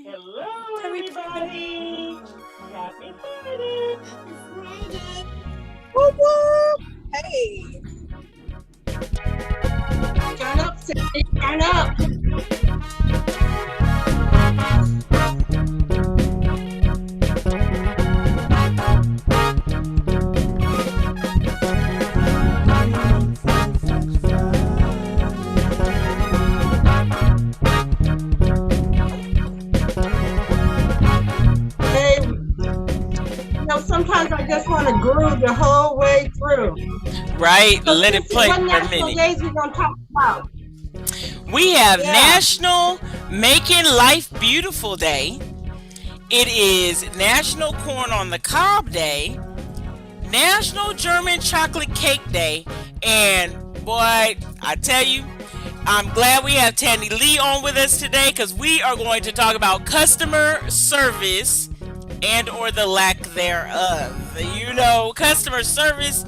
Hello, Happy everybody. Friday. Happy Friday. Happy Friday. Whoop, whoop. Hey, Turn up, Cindy. Turn up. Fun Facts Friday. Hey, sometimes I just want to groove the whole way through. Right? So, Let it Sissy, play what for a national minute. days we gonna talk about? We have Yeah. National Making Life Beautiful Day. It is National Corn on the Cob Day, National German Chocolate Cake Day, and boy, I tell you, I'm glad we have Tandy Lee on with us today because we are going to talk about customer service and or the lack thereof. Customer service.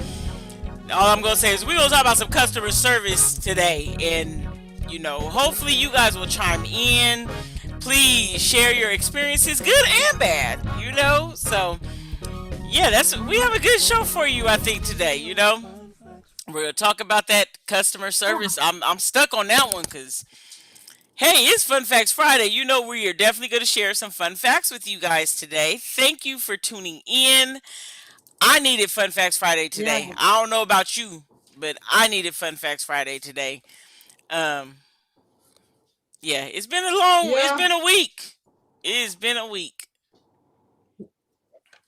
All I'm gonna say is we're gonna talk about some customer service today, and hopefully you guys will chime in. Please share your experiences, good and bad. So yeah, that's we have a good show for you. I think today. We're gonna talk about that customer service. I'm stuck on that one because hey, it's Fun Facts Friday. We are definitely gonna share some fun facts with you guys today. Thank you for tuning in. I needed Fun Facts Friday Yeah. today. I don't know about you, but I needed Fun Facts Friday today. Um, yeah, it's Yeah. been a week. It has been a week.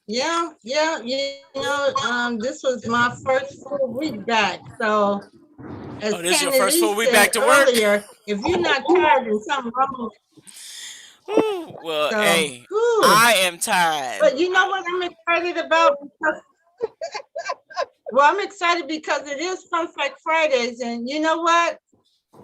Yeah. This was my first full week back. So, as Oh, this is your Candy first Lee full week said back to work? earlier, if you're not tired, there's something wrong. Ooh, well, So, hey, whew. I am tired. But you know what I'm excited about? Well, I'm excited because it is Fun Fact Fridays, and you know what?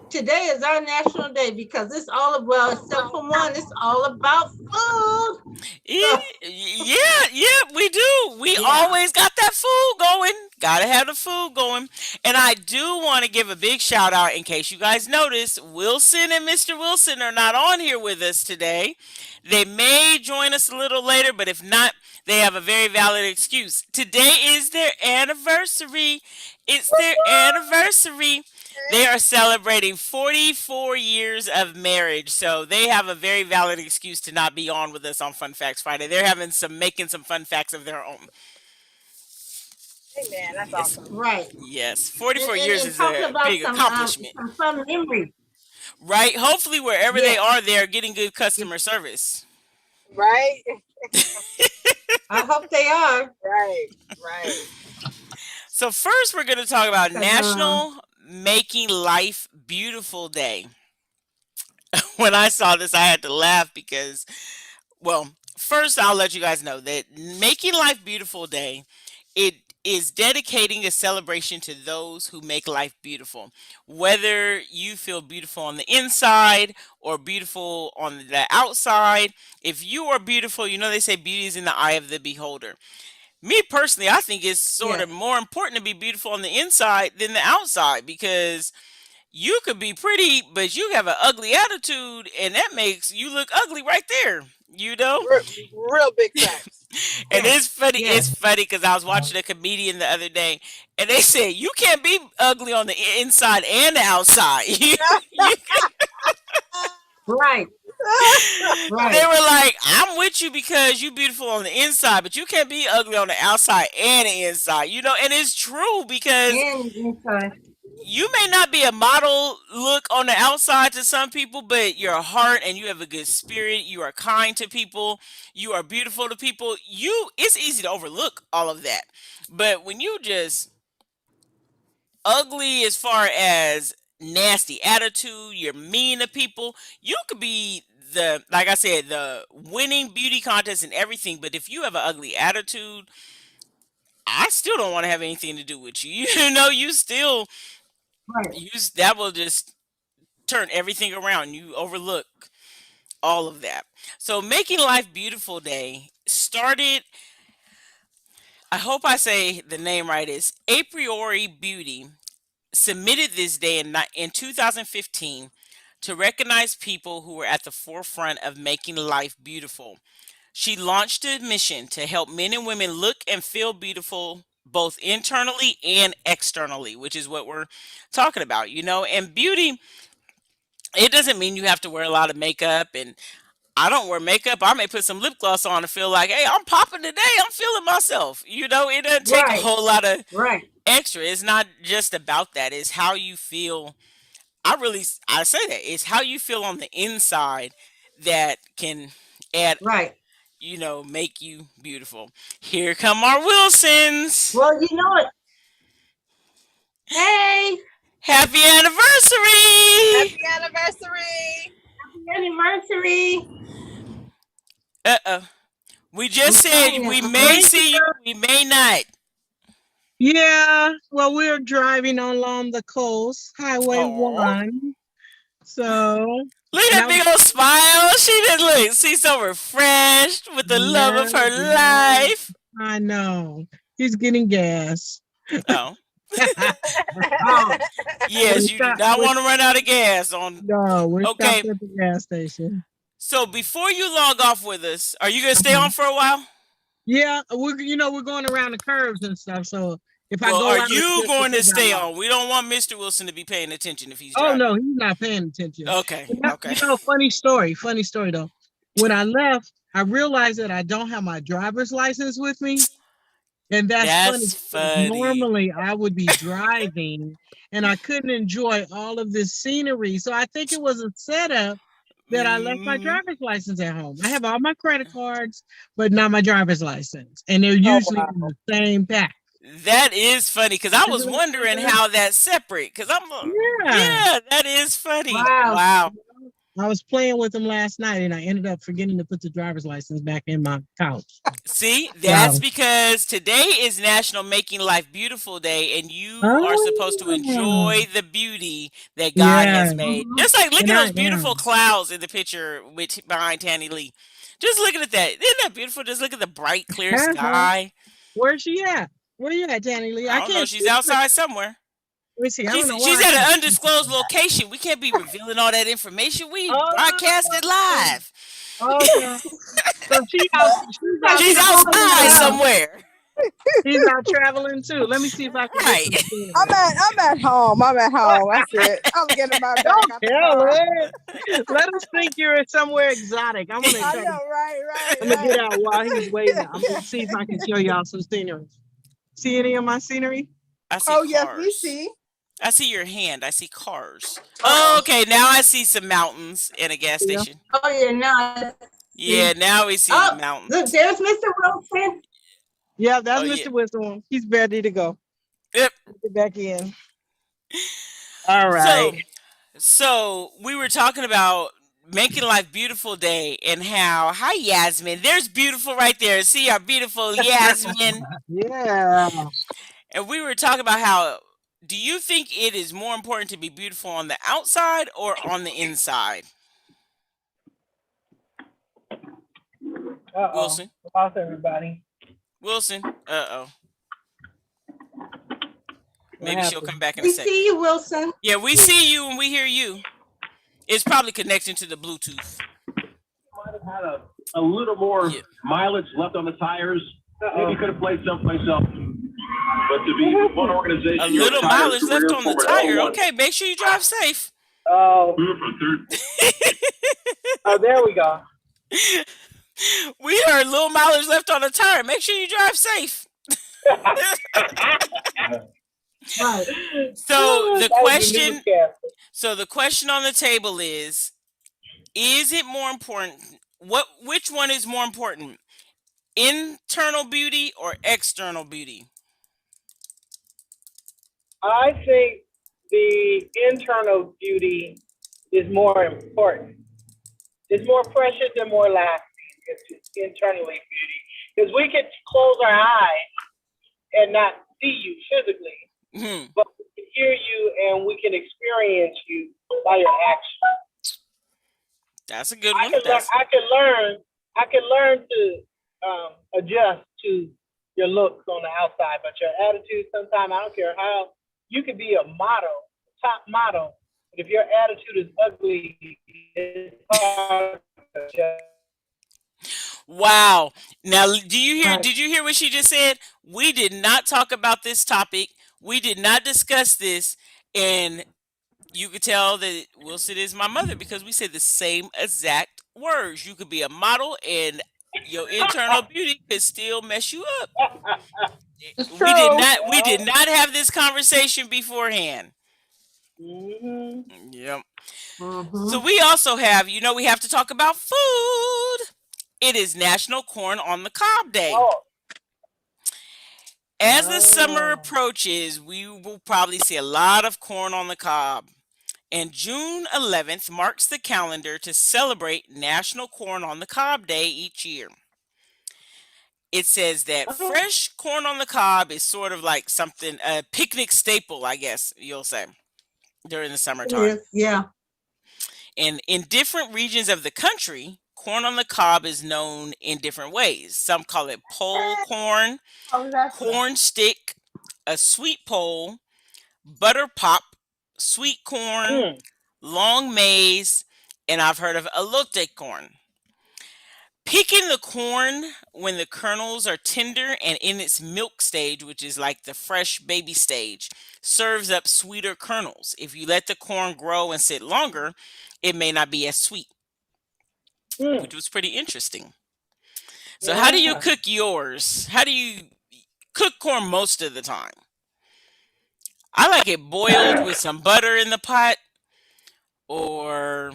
Today is our national day because it's all about, except for one, it's all about food. Yeah, So, yeah, we do. We yeah. always got that food going. Gotta have the food going. And I do want to give a big shout out in case you guys notice, Wilson and Mr. Wilson are not on here with us today. They may join us a little later, but if not, they have a very valid excuse. Today is their anniversary. It's their anniversary. They are celebrating 44 years of marriage, so they have a very valid excuse to not be on with us on Fun Facts Friday. They're having some making some fun facts of their own. Hey, man, that's Yes, awesome. right. Yes. 44 years And is talking a about big accomplishment, some fun memories. right? Hopefully, wherever they Yes. are, they're getting good customer service. Right? I hope they are. Right. Right. So first, we're going to talk about 'Cause, National Making Life Beautiful Day. When I saw this, I had to laugh because, well, first I'll let you guys know that Making Life Beautiful Day, it is dedicating a celebration to those who make life beautiful. Whether you feel beautiful on the inside or beautiful on the outside, if you are beautiful, they say beauty is in the eye of the beholder. Me personally, I think it's sort of yes. more important to be beautiful on the inside than the outside because you could be pretty, but you have an ugly attitude, and that makes you look ugly right there. You know, Real big facts. and Yes. it's funny. It's Yes. funny because I was watching a comedian the other day, and they said you can't be ugly on the inside and the outside. You- Right. they Right. were like, "I'm with you because you beautiful on the inside, but you can't be ugly on the outside and the inside." And it's true because And inside. you may not be a model look on the outside to some people, but your heart and you have a good spirit. You are kind to people. You are beautiful to people. It's easy to overlook all of that. But when you just ugly as far as nasty attitude, you're mean to people, you could be like I said, the winning beauty contest and everything. But if you have an ugly attitude, I still don't want to have anything to do with you. You still Right. use that will just turn everything around. You overlook all of that. So Making Life Beautiful Day started, I hope I say the name right, is A Priori Beauty submitted this day in 2015 to recognize people who were at the forefront of making life beautiful. She launched a mission to help men and women look and feel beautiful both internally and externally, which is what we're talking about, And beauty, it doesn't mean you have to wear a lot of makeup. And I don't wear makeup. I may put some lip gloss on and feel like, hey, I'm popping today. I'm feeling myself. It doesn't take a Right, whole lot of right, extra. It's not just about that. It's how you feel. I say that it's how you feel on the inside that can add, right. make you beautiful. Here come our Wilsons. Well, you know it. Hey, Happy anniversary. Happy anniversary. anniversary. We just said we may see you, we may not. Yeah, well, we're driving along the coast, Highway Aw. 1. So, Look at that big old smile. She didn't look. She's so refreshed with the love of her Yeah. life. I know. He's getting gas. Oh, Oh, yes, you do not want to run out of gas on. No, we're Okay. stopped at the gas station. So before you log off with us, are you gonna stay on for a while? Yeah, we're going around the curves and stuff. So if I Well, go are out, you going to it's stay out. on? We don't want Mr. Wilson to be paying attention if he's Oh driving. no, he's not paying attention. Okay. Okay. Funny story though. When I left, I realized that I don't have my driver's license with me. And that's funny. funny. Normally I would be driving and I couldn't enjoy all of this scenery. So I think it was a setup that I left my Mhm. driver's license at home. I have all my credit cards, but not my driver's license. And they're usually in the same pack. That is funny because I was wondering how that's separate. Because I'm like, yeah, that is funny. Wow. Wow. I was playing with them last night and I ended up forgetting to put the driver's license back in my couch. See, that's Wow. because today is National Making Life Beautiful Day, and you are supposed to enjoy the beauty that God has Yeah. made. Just like look And at I those beautiful am. clouds in the picture behind Tanny Lee. Just looking at that. Isn't that beautiful? Just look at the bright, clear Uh-huh. sky. Where's she at? Where you at, Danny Lee? I don't know. can't She's see her. outside somewhere. Let me see. I don't know She's why I at an can't- undisclosed location. We can't be revealing all that information. We Oh. broadcasted live. Okay. So She's outside somewhere. She's out traveling too. Let me see if I can. Right. get some scenery. I'm at home. That's it. I'm getting my bag out the Tell car. her. Let us think you're somewhere exotic. I'm gonna, I know, right. I'm gonna get out while he's waiting. I'm gonna see if I can show y'all some scenery. See any of my scenery? I see Oh, cars. yes, we see. I see your hand. I see cars. Oh, okay. Now I see some mountains and a gas Yeah. station. oh yeah, no. Yeah, now we see Oh, the mountains. Look, there's Mr. Wilson. Yeah, that's Oh, Mr. yeah. Wisdom. He's ready to go. Yep. Get back in. All right. So we were talking about Making Life Beautiful Day and hi Yasmin. There's beautiful right there. See our beautiful Yasmin. Yeah. And we were talking about how do you think it is more important to be beautiful on the outside or on the inside? Wilson. Lost everybody. Wilson. Uh-oh. Maybe she'll happened? come back in a We second. see you, Wilson. Yeah, we see you and we hear you. It's probably connecting to the Bluetooth. Might have had a little more Yeah. mileage left on the tires. Maybe could have played someplace else. But to be one organization, A your little tires mileage left career on the forward tire. L1. Okay, make sure you drive safe. Oh, Third. there we go. We heard little mileage left on the tire. Make sure you drive safe. Right. So the question on the table is it more important? Which one is more important? Internal beauty or external beauty? I think the internal beauty is more important. It's more precious and more lasting. It's internally beauty. Because we could close our eyes and not see you physically, Mhm. but we can hear you and we can experience you by your actions. That's a good I one. can learn to adjust to your looks on the outside, but your attitude sometimes, I don't care how, you could be a model, top model, But if your attitude is ugly, it's hard to adjust. Wow. Now, do you hear? Right. Did you hear what she just said? We did not talk about this topic. We did not discuss this, and you could tell that Wilson is my mother because we said the same exact words. You could be a model, and your internal beauty could still mess you up. It's We true. did not. We did not have this conversation beforehand. Mm-hmm. Yep. Mhm. So we also have, we have to talk about food. It is National Corn on the Cob Day. Oh, As the summer Oh. approaches, we will probably see a lot of corn on the cob. And June 11th marks the calendar to celebrate National Corn on the Cob Day each year. It says that fresh corn on the cob is sort of like something, a picnic staple, I guess you'll say, during the It summertime. is, yeah. And in different regions of the country, corn on the cob is known in different ways. Some call it pole corn, Oh, that's it. corn stick, a sweet pole, butter pop, sweet corn, mm. long maize, and I've heard of elote corn. Picking the corn when the kernels are tender and in its milk stage, which is like the fresh baby stage, serves up sweeter kernels. If you let the corn grow and sit longer, it may not be as sweet, Mm. which was pretty interesting. So how do you Yeah. cook yours? How do you cook corn most of the time? I like it boiled with some butter in the pot or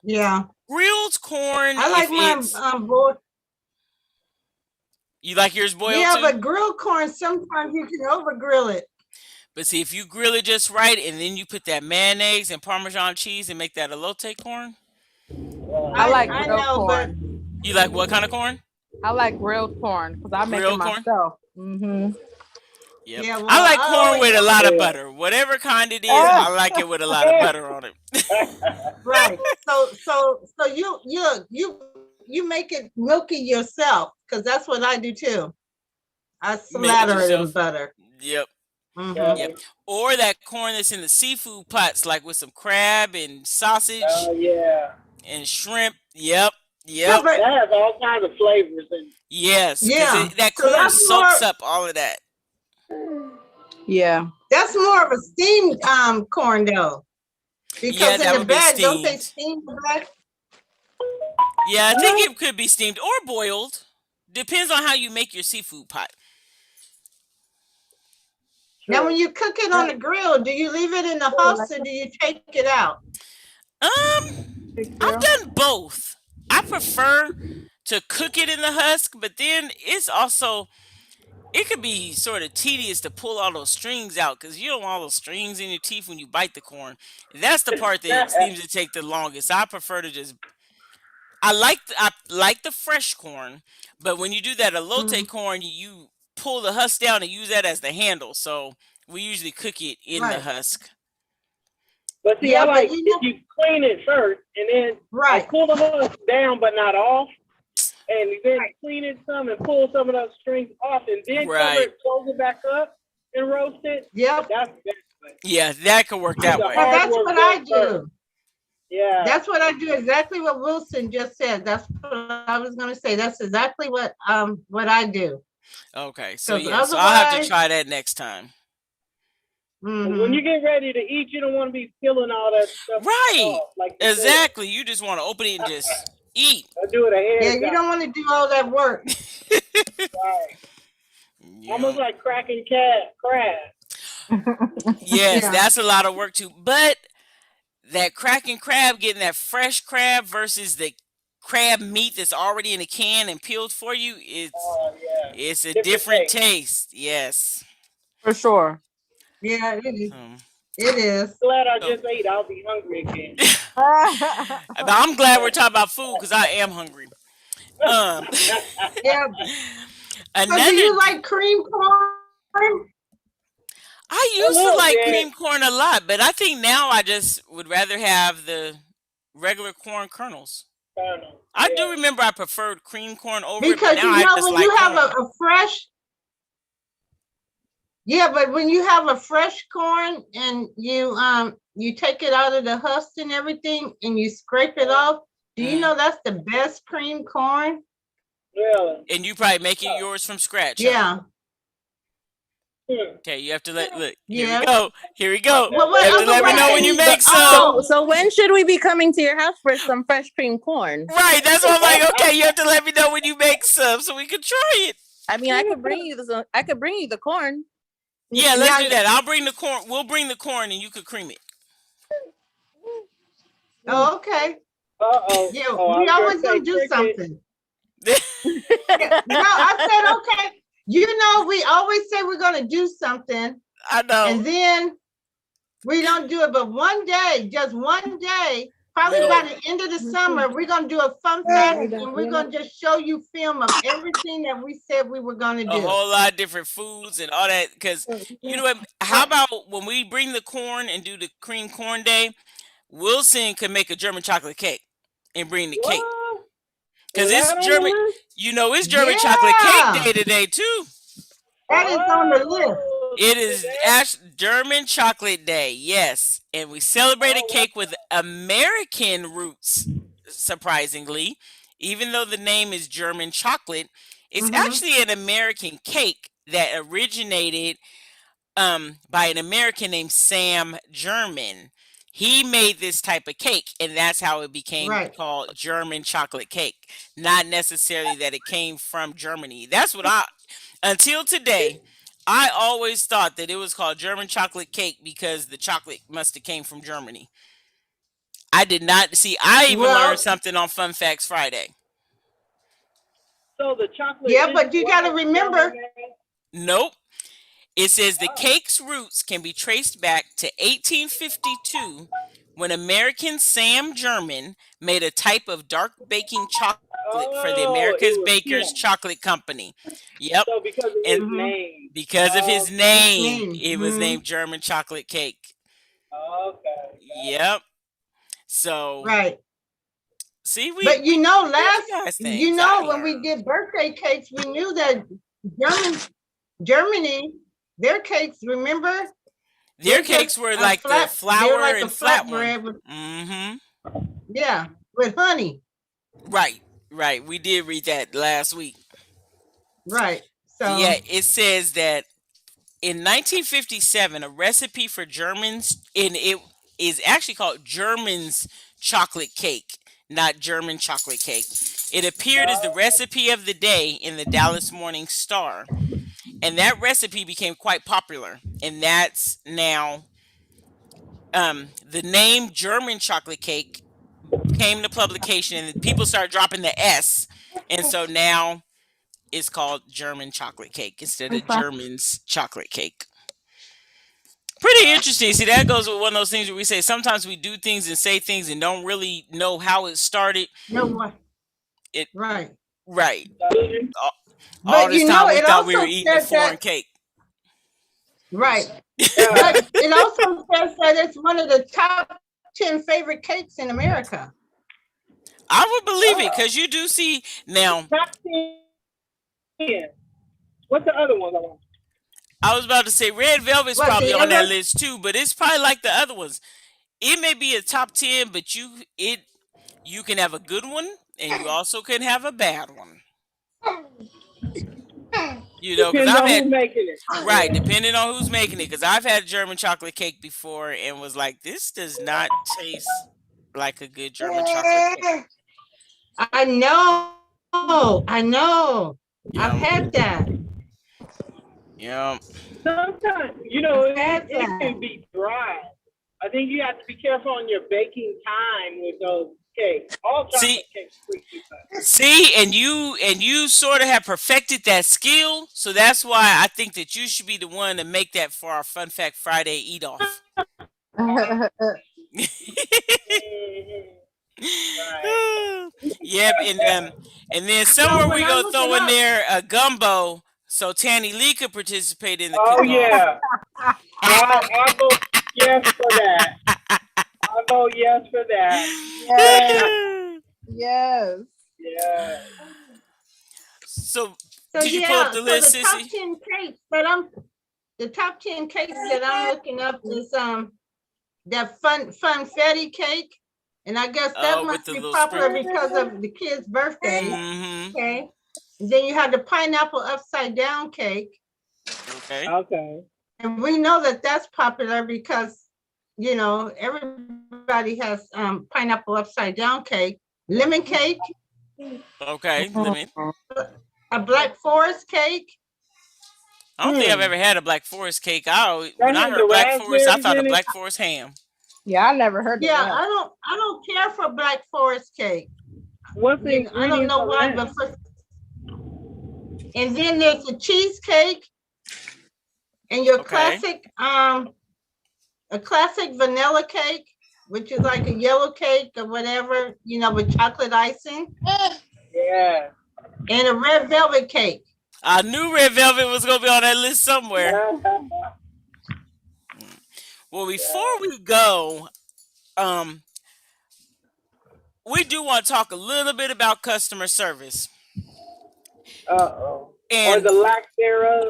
Yeah. grilled corn. I like if my it's, boiled. you like yours boiled Yeah, too? but grilled corn, sometimes you can over grill it. But see, if you grill it just right and then you put that mayonnaise and Parmesan cheese and make that elote corn, I like I grilled know, but corn. you like what kind of corn? I like grilled corn because I make it Grilled corn? myself. Mm-hmm. Yep. yeah, well, I like I corn always with a lot of Yeah. butter. Whatever kind it is, I like it with a lot of butter on it. right. So you make it milky yourself because that's what I do too. I Make it slather it in yourself? butter. Yep. Mhm. Yep. Or that corn that's in the seafood pots, like with some crab and sausage Oh, yeah. and shrimp. Yep. Yeah, Yep. but That has all kinds of flavors. And Yes. 'Cause Yeah. that So corn that's soaks more- up all of that. Yeah. that's more of a steamed corn though. Yeah, Because that in the would be bag, don't they steamed. steam the bag? Yeah, I think it could be steamed or boiled. Depends on how you make your seafood pot. Now, when you cook it on the grill, do you leave it in the house or do you take it out? I've done both. I prefer to cook it in the husk, but then it could be sort of tedious to pull all those strings out because you don't want all those strings in your teeth when you bite the corn. That's the part that seems to take the longest. I prefer to just I like the fresh corn, but when you do that elote corn, you pull the husk down and use that as the handle. So we usually cook it in the Right. husk. But see, Yeah, I but like you if know- you clean it first and then Right. pull the husk down but not off, and then clean it some and pull some of those strings off, and then Right. cover it, close it back up, and roast it. Yep. That's the best way. Yeah, that could work that The way. Well, hard that's work what I goes first. do. Yeah. That's what I do. Exactly what Wilson just said. That's what I was going to say. That's exactly what I do. Okay, so 'Cause yeah, so I'll have to otherwise- try that next time. Mhm. When you get ready to eat, you don't want to be peeling all that stuff Right. off, like you said. Exactly. You just want to open it and just eat. I do it ahead. Yeah, you don't want to do all that work. Yeah. Almost like cracking crab. Yes, Yeah. that's a lot of work too. But that cracking crab, getting that fresh crab versus the crab meat that's already in a can and peeled for you, it's Oh, yeah. it's a Different different taste. Yes. For sure. Yeah, it is. Um, It is. Glad I just ate. I'll be hungry again. but I'm glad we're talking about food because I am hungry. Yeah. So Another, do you like cream corn? I used to little like bit. cream corn a lot, but I think now I just would rather have the regular corn kernels. I do remember I preferred cream corn over it, Because but you now I know just when like you have corn. a fresh, yeah, but when you have a fresh corn and you you take it out of the husk and everything and you scrape it off. Do you know that's the best cream corn? Really? And you probably making yours from scratch. Huh? Yeah. Okay, you have to look. Here Yeah. we go. Here we go. Well, what You have to other let me know way? when you make some. Oh. So when should we be coming to your house for some fresh cream corn? Right, that's what I'm like. Okay, you have to let me know when you make some so we can try it. I mean, I could bring you the corn. Yeah, let's Yeah. do that. I'll bring the corn. We'll bring the corn and you could cream it. Oh, okay. Uh-oh. Yeah, Oh, we I was always gonna gonna say do cricket. something. No, I said okay. You know, we always say we're gonna do something, I know. and then we don't do it. But one day, just one day, probably We by gonna- the end of the summer, we're gonna do a fun fact, and we're gonna just show you film of everything that we said we were gonna A do. whole lot of different foods and all that. Because you know what? How about when we bring the corn and do the cream corn day? Wilson could make a German chocolate cake and bring the cake. What? Because Is it's that on the German. list? You know, it's German chocolate Yeah. cake day today too. That is on the list. Oh, It is today? German chocolate day. Yes, and we celebrate a cake with American roots. Surprisingly, even though the name is German chocolate, it's Mhm. actually an American cake that originated by an American named Sam German. He made this type of cake, and that's how it became Right. called German chocolate cake. Not necessarily that it came from Germany. That's what until today, I always thought that it was called German chocolate cake because the chocolate must have came from Germany. I did not see. I even Well- learned something on Fun Facts Friday. So the chocolate. Yeah, is but you gotta white remember- chocolate. Nope. It says the cake's roots can be traced back to 1852 when American Sam German made a type of dark baking chocolate for the Oh, America's it was Bakers him. Chocolate Company. Yep. So because of his And- name. Because of his Oh, name, name. it was Mhm. named German chocolate cake. Okay. Yep. So Right. see, we But you know, recognize things. you I know, when learn. we did birthday cakes, we knew that Germany, their cakes, remember? Their They're cakes just were a like the they're flour like a and flat one. flatbread with, Mm-hmm. yeah, with honey. Right. Right. We did read that last week. Right. So Yeah, it says that in 1957, a recipe for Germans, and it is actually called German's chocolate cake, not German chocolate cake. It appeared as the recipe of the day in the Dallas Morning Star, and that recipe became quite popular, and that's now the name German chocolate cake came to publication, and people started dropping the S, and so now it's called German chocolate cake instead of German's chocolate cake. Pretty interesting. See, that goes with one of those things where we say sometimes we do things and say things and don't really know how it started. no what? It- Right. Right. All But this you time know, we it thought we also were eating a says foreign that cake. right. But it also says that it's one of the top 10 favorite cakes in America. I would believe it because you do see now. Top 10. What's the other one? I was about to say Red Velvet's What, probably the on that other- list too, but it's probably like the other ones. It may be a top 10, but you can have a good one and you also can have a bad one. You know, because Depends I've on had who's making it. right, depending on who's making it. Because I've had German chocolate cake before and was like, this does not taste like a good German chocolate cake. I know. I know. Yeah. I've had that. Yeah. Sometimes, you know, it That's can be dry. I think you have to be careful on your baking time with those cakes. All chocolate See- cakes quick to cut. See, and you sort of have perfected that skill, so that's why I think that you should be the one to make that for our Fun Fact Friday eat off. Mhm. Yep, and then somewhere when we I gonna look throw it in up- there a gumbo so Tanny Lee could participate in the Oh, cook-off. yeah. I'll go yes for that. I'll go yes for that. Yes. Yeah. So So did you pull up the list, the top Sissy? 10 cakes that I'm looking up is that funfetti cake. And I guess that Oh, with must the be little popular sprinkles. because of the kids' birthday. Mm-hmm. Okay. And then you have the pineapple upside down cake. Okay. Okay. And we know that that's popular because, you know, everybody has pineapple upside down cake, lemon cake, Okay. Lemon. a Black Forest cake. I don't think I've ever had a Black Forest cake. When That I has heard the Black Forest, I raspberries thought of in it? Black Forest ham. Yeah, I never heard of Yeah, that. I don't care for Black Forest cake. What's the I don't ingredients know of why, that? but and then there's the cheesecake and your Okay. a classic vanilla cake, which is like a yellow cake or whatever, you know, with chocolate icing, Yeah. and a red velvet cake. I knew red velvet was gonna be on that list somewhere. Well, before we go, we do want to talk a little bit about customer service. Uh-oh. Or And the lack thereof.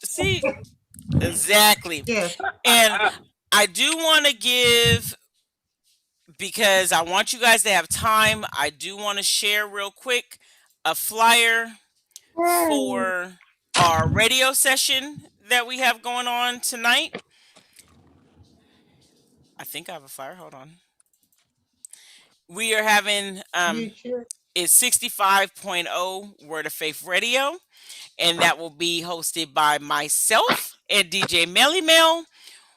see, exactly. Yes. And I do want to give, because I want you guys to have time, I do want to share real quick a flyer for our radio session that we have going on tonight. I think I have a flyer. Hold on. We are having You should. it's 65.0 Word of Faith Radio, and that will be hosted by myself and DJ Melly Mel.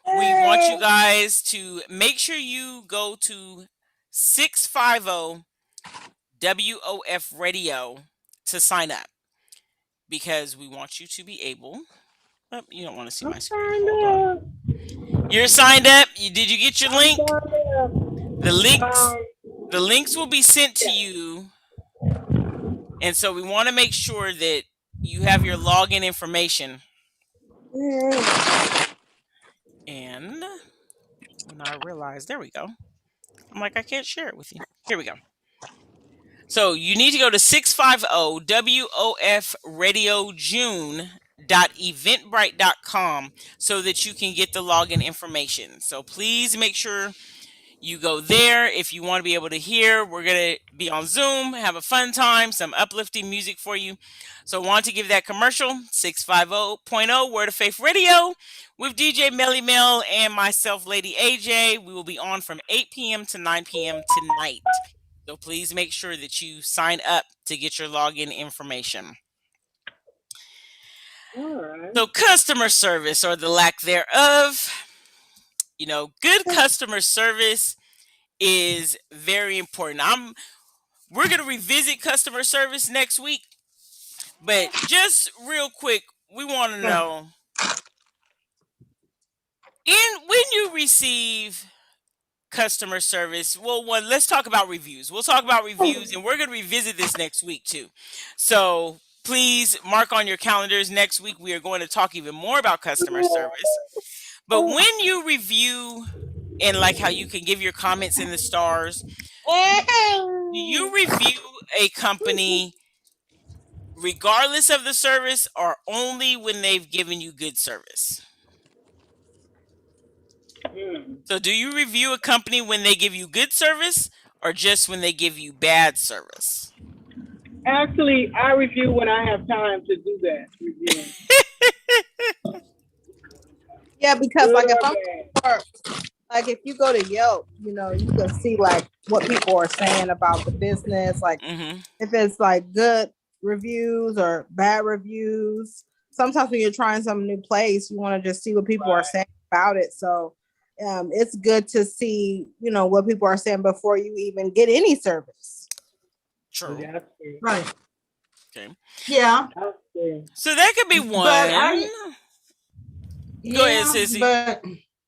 We want you guys to make sure you go to 650 WOF Radio to sign up, because we want you to be able. Oh, you don't want to see my screen. Hold on. You're signed up. Did you get your link? The links will be sent to you, and so we want to make sure that you have your login information. And when I realized, there we go. I'm like, I can't share it with you. Here we go. So you need to go to 650 WOF Radio June.eventbrite.com so that you can get the login information. So please make sure you go there. If you want to be able to hear, we're going to be on Zoom, have a fun time, some uplifting music for you. So I want to give that commercial, 650.0 Word of Faith Radio with DJ Melly Mel and myself, Lady AJ. We will be on from 8 p.m. to 9 p.m. tonight. So please make sure that you sign up to get your login information. All right. So customer service, or the lack thereof, you know, good customer service is very important. We're going to revisit customer service next week, but just real quick, we want to know, when you receive customer service, well, let's talk about reviews. We'll talk about reviews, and we're going to revisit this next week too. So please mark on your calendars. Next week, we are going to talk even more about customer service. But when you review, and like how you can give your comments in the stars, do you review a company regardless of the service, or only when they've given you good service? So do you review a company when they give you good service, or just when they give you bad service? Actually, I review when I have time to do that. Review. Yeah, because like if Bad. if you go to Yelp, you know, you can see like what people are saying about the business. Like if it's like good reviews or bad reviews. Sometimes when you're trying some new place, you want to just see what people are saying about it. So it's good to see, you know, what people are saying before you even get any service. True. Yeah, Right. Okay. Yeah. So that could be one. Go ahead, Sissy. But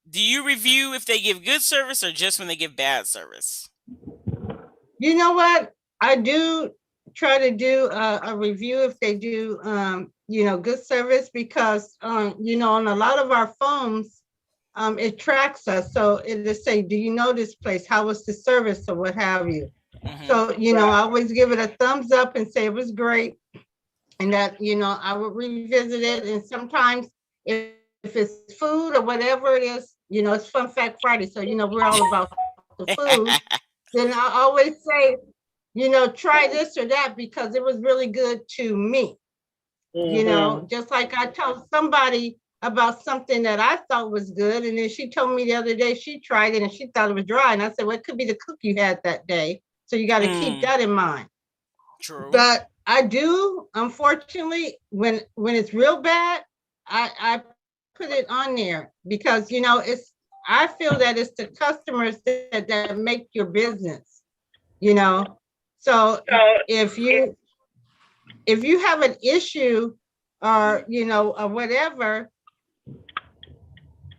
do you review if they give good service, or just when they give bad service? you know what? I do try to do a review if they do, you know, good service, because, you know, on a lot of our phones, it tracks us. So it just say, do you know this place? How was the service, or what have you? So, you know, I always give it a thumbs up and say it was great, and that, you know, I would revisit it. And sometimes if it's food or whatever it is, it's Fun Fact Friday, so we're all about the food. Then I always say, try this or that because it was really good to me. Just like I told somebody about something that I thought was good, and then she told me the other day she tried it and she thought it was dry, and I said, well, it could be the cook you had that day, so you got to keep that in mind. True. But I do, unfortunately, when it's real bad, I put it on there because I feel that it's the customers that make your business. So if you have an issue or or whatever,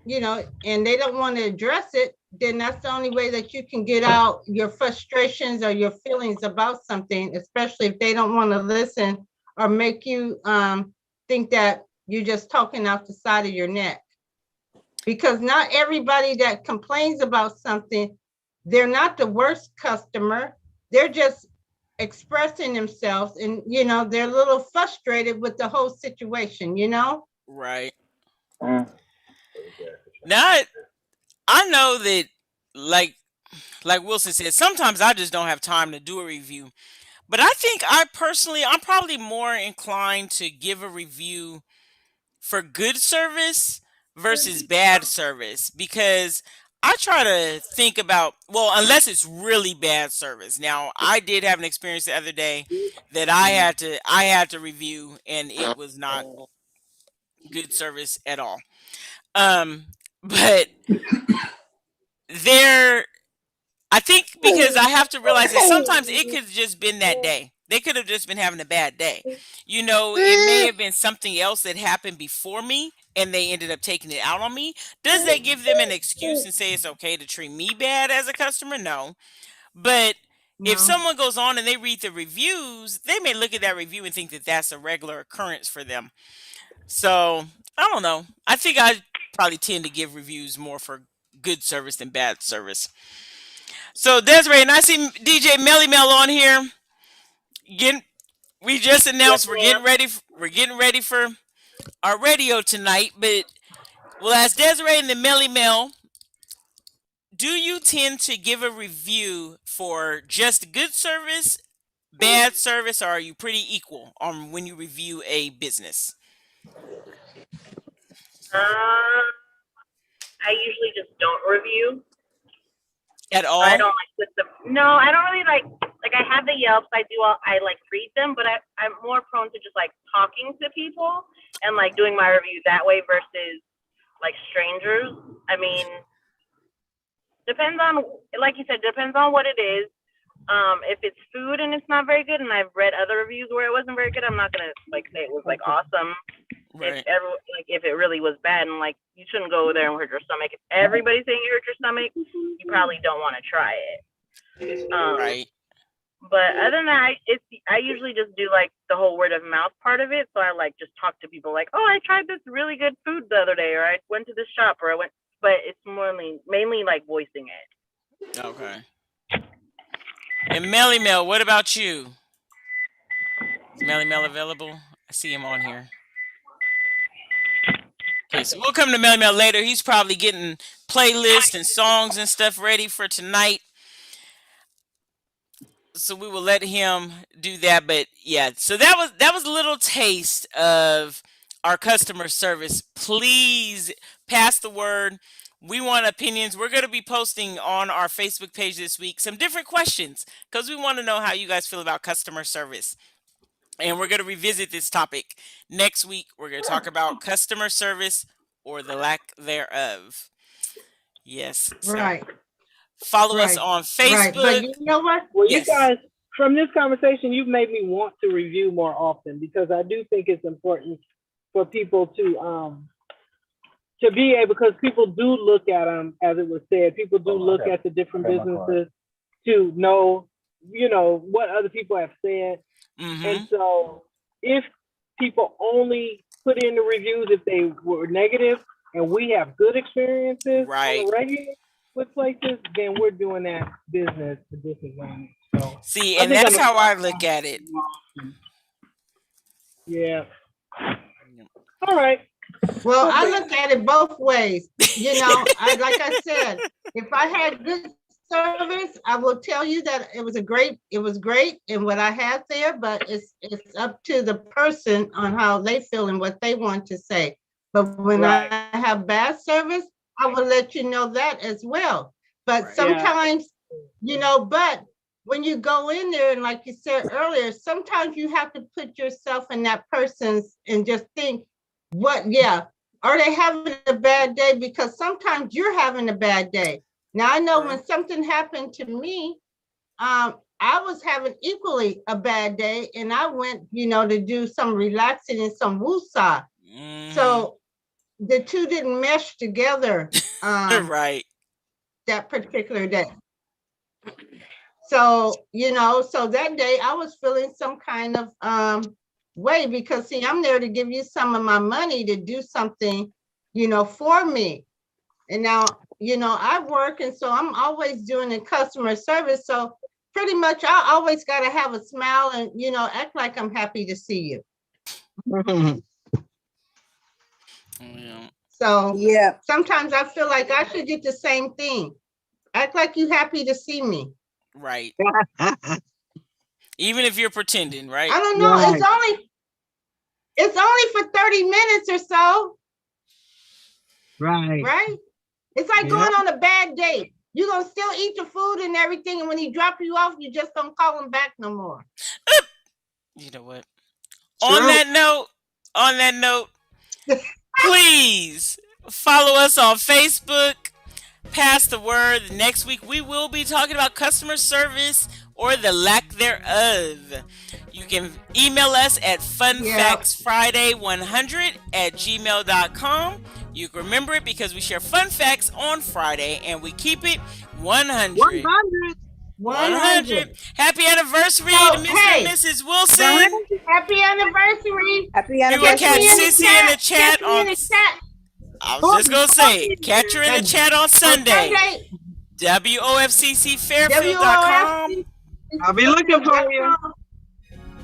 and they don't want to address it, then that's the only way that you can get out your frustrations or your feelings about something, especially if they don't want to listen or make you think that you're just talking out the side of your neck. Because not everybody that complains about something, they're not the worst customer. They're just expressing themselves and, they're a little frustrated with the whole situation, Right. Now, I know that, like Wilson said, sometimes I just don't have time to do a review. But I think I'm probably more inclined to give a review for good service versus bad service because I try to think about, well, unless it's really bad service. Now, I did have an experience the other day that I had to review, and it was not good service at all. But I think because I have to realize that sometimes it could have just been that day. They could have just been having a bad day. It may have been something else that happened before me and they ended up taking it out on me. Does that give them an excuse and say it's okay to treat me bad as a customer? No. But if someone goes on and they read the reviews, they may look at that review and think that that's a regular occurrence for them. So, I don't know. I think I probably tend to give reviews more for good service than bad service. So Desiree, and I see DJ Melly Mel on here. We just announced we're getting ready for our radio tonight, but we'll ask Desiree and the Melly Mel, do you tend to give a review for just good service, bad service, or are you pretty equal on when you review a business? I usually just don't review. At all? I don't like put them. No, I don't really like I have the Yelps. I read them, but I'm more prone to just like talking to people and like doing my review that way versus like strangers. I mean, depends on, like you said, depends on what it is. If it's food and it's not very good, and I've read other reviews where it wasn't very good, I'm not gonna like say it was like awesome. Right. If it really was bad, and like you shouldn't go there and hurt your stomach. If everybody's saying you hurt your stomach, you probably don't want to try it. Right. But other than that, I usually just do like the whole word of mouth part of it. So I like just talk to people like, oh, I tried this really good food the other day, or I went to this shop, or I went. But it's mainly like voicing it. Okay. And Melly Mel, what about you? Is Melly Mel available? I see him on here. Okay, so we'll come to Melly Mel later. He's probably getting playlists and songs and stuff ready for tonight. So we will let him do that. But yeah, so that was a little taste of our customer service. Please pass the word. We want opinions. We're going to be posting on our Facebook page this week some different questions because we want to know how you guys feel about customer service. And we're going to revisit this topic next week. We're going to talk about customer service or the lack thereof. Yes. So Right. follow us on Facebook. Right. But you know what? Well, Yes. you guys, from this conversation, you've made me want to review more often because I do think it's important for people to be able, because people do look at them, as it was said, people do look at the different businesses to know, what other people have said. Mm-hmm. And so if people only put in the reviews if they were negative and we have good experiences Right. on the regular with places, then we're doing that business to disadvantage. So See, I and think that's I'm how I look at it. yeah. All right. Well, I look at it both ways. You know, like I said, if I had good service, I will tell you that it was great in what I had there, but it's up to the person on how they feel and what they want to say. But when Right. I have bad service, I will let you know that as well. But Right. sometimes, you know, but when you go in there, and like you said earlier, sometimes you have to put yourself in that person's and just think, are they having a bad day? Because sometimes you're having a bad day. Now I know when something happened to me, I was having equally a bad day, and I went, you know, to do some relaxing and some woosah. So the two didn't mesh together Right. that particular day. So, you know, so that day I was feeling some kind of way, because see, I'm there to give you some of my money to do something, you know, for me. And now, you know, I work, and so I'm always doing the customer service. So pretty much I always got to have a smile and, you know, act like I'm happy to see you. Yeah. So Yeah. sometimes I feel like I should get the same thing. Act like you happy to see me. Right. Even if you're pretending, right? I don't know. It's only for 30 minutes or so. Right? It's like going on a bad date. You're gonna still eat the food and everything, and when he drop you off, you just don't call him back no more. You know what? On that note, please follow us on Facebook. Pass the word. Next week we will be talking about customer service or the lack thereof. You can email us at funfactsfriday100@gmail.com. You can remember it because we share fun facts on Friday and we keep it 100. 100. Happy anniversary to Mr. and Mrs. Wilson. Happy anniversary. Happy You will catch anniversary. Sissy in the chat Catch me in on. the chat. I was just gonna say, catch her in the chat on Sunday. WOFCCFairfield.com. I'll be looking for you.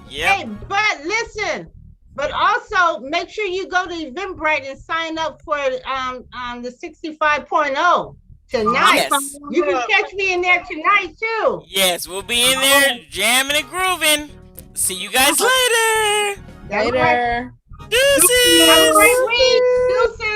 Yep. Hey, but listen, but also make sure you go to Eventbrite and sign up for the 65.0 tonight. Yes. You can catch me in there tonight too. Yes, we'll be in there jamming and grooving. See you guys later. Later. Deuces. Have a great week. Deuces.